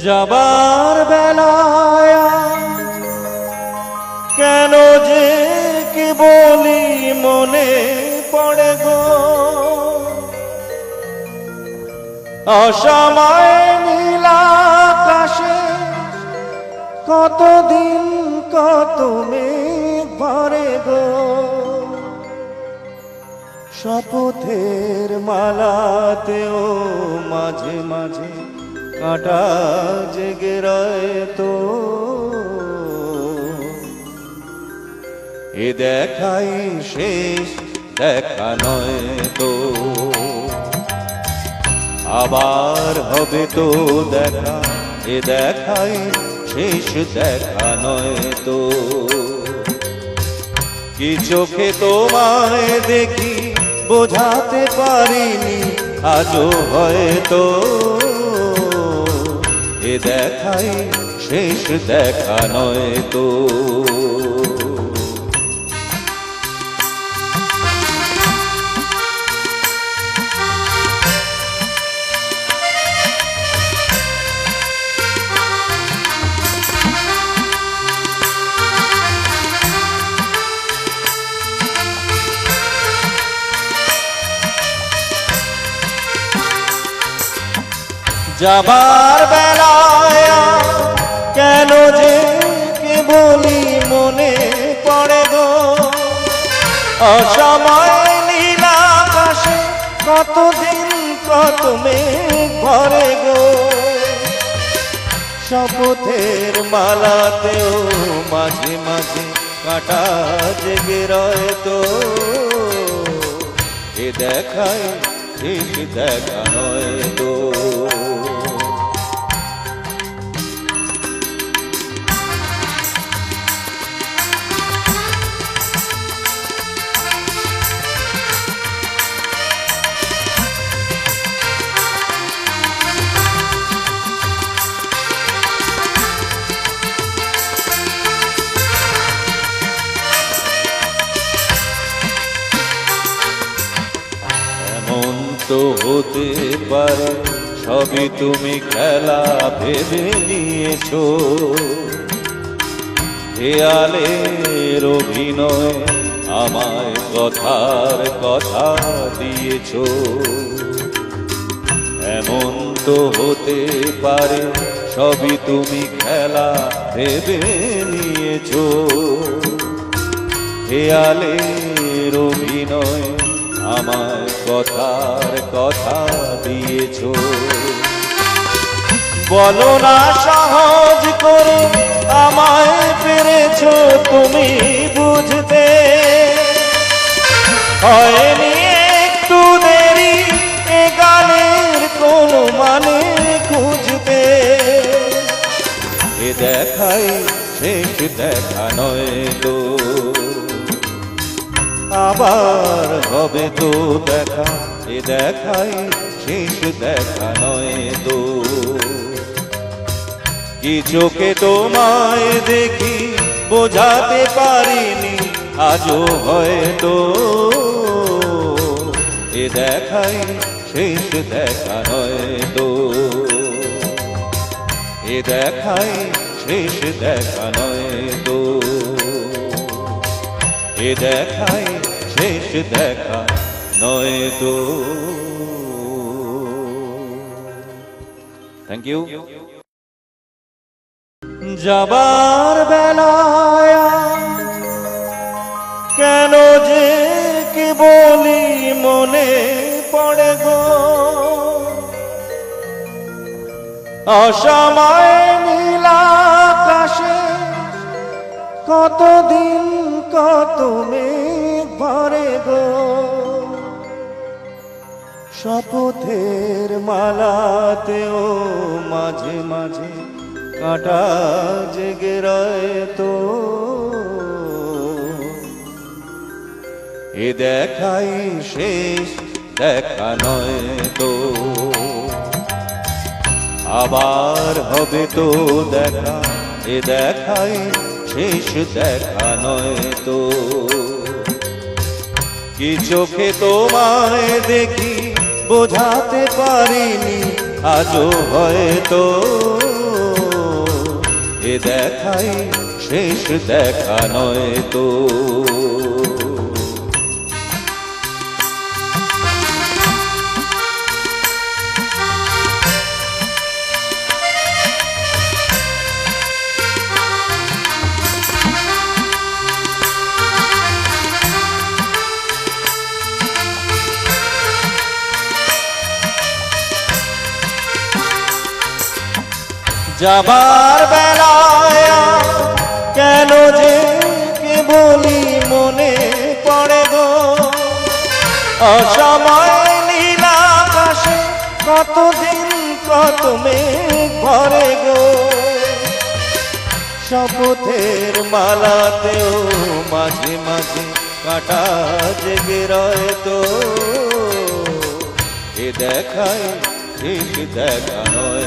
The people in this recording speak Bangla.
যাবার বেলায় কেন যে কি বলি মনে পড়ে গো, অসময় নীল আকাশে কতদিন কত মেঘ ভরে গো, শপথের মালাতেও মাঝে মাঝে কাঁটা জেগে রয় তো, এ দেখাই শেষ দেখা নয় তো, আবার হবে তো দেখা, এ দেখাই শেষ দেখা নয় তো। কি চোখে তোমায় দেখি বোঝাতে পারিনি আজও হয়তো, এ দেখাই শেষ দেখা নয় তো। যাবার বেলায় কেন যে কে বলি মনে পড়ে গো, অসময় নীল আকাশে কতদিন কত মেঘ ভরে গো, শপথের মালাতেও মাঝে মাঝে কাঁটা জেগে রয় তো, এ দেখায় শেষ দেখা নয় তো। তো হতে পারে সবই তুমি খেলা ভেবে নিয়েছো, খেয়ালের অভিনয় আমায় কথার কথা দিয়েছো, এমন তো হতে পারে সবই তুমি খেলা ভেবে নিয়েছো, খেয়ালের অভিনয় আমায় কথার কথা দিয়েছো। বলো না সহজ করে আমায় পেরেছো তুমি বুঝতে, হয়নি একটু দেরি এ গানের কোনো মানে খুঁজতে, এ দেখাই শেষ দেখা নয় তো, আবার হবে তো দেখা, এ দেখাই শেষ দেখা নয় তো। কি চোখে তোমায় দেখি বোঝাতে পারিনি আজও হয়তো, এ দেখাই শেষ দেখা নয় তো, এ দেখাই শেষ দেখা নয় তো, এ দেখাই শেষ দেখা নয় তো। Thank you. যাবার বেলায় কেন যে কি বলি মনে পড়ে গো, অসময় নীল আকাশে কতদিন কত মেঘ ভরে গো, শপথের মালাতেও মাঝে মাঝে কাঁটা জেগে রয় তো, এ দেখাই শেষ দেখা নয় তো, আবার হবে তো দেখা, এ দেখাই শেষ দেখা নয় তো। কি চোখে তোমায় দেখি বোঝাতে পারিনি আজও হয়তো, দেখাই শেষ দেখা নয় তো। যাবার বেলায় কেন যে কে বলি মনে পড়ে গো, অসময় নীল আকাশে কতদিন কত মেঘ ভরে গো, শপথের মালাতেও মাঝে মাঝে কাটা জেগে রয় তো। এ দেখায় শেষ দেখা নয়